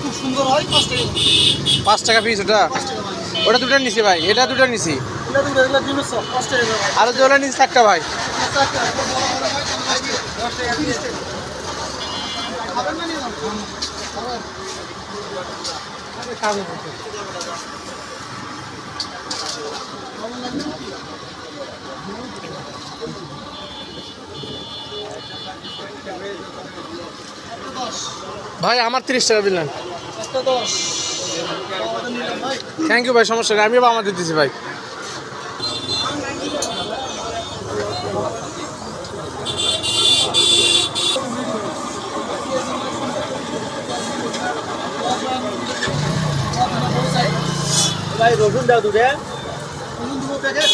খুব সুন্দর হয় 5 টাকা পিস ওটা। ওটা দুটো নিছি ভাই, এটা দুটো নিছি। আর যেগুলো নিছি 4টা ভাই। ভাই আমার 30 টাকা দিলেন। থ্যাংক ইউ ভাই, সমস্যা নেই, আমিও আমাদের দিচ্ছি ভাই। ভাই রসুন দাও দুটো, রসুন দুটো প্যাকেট।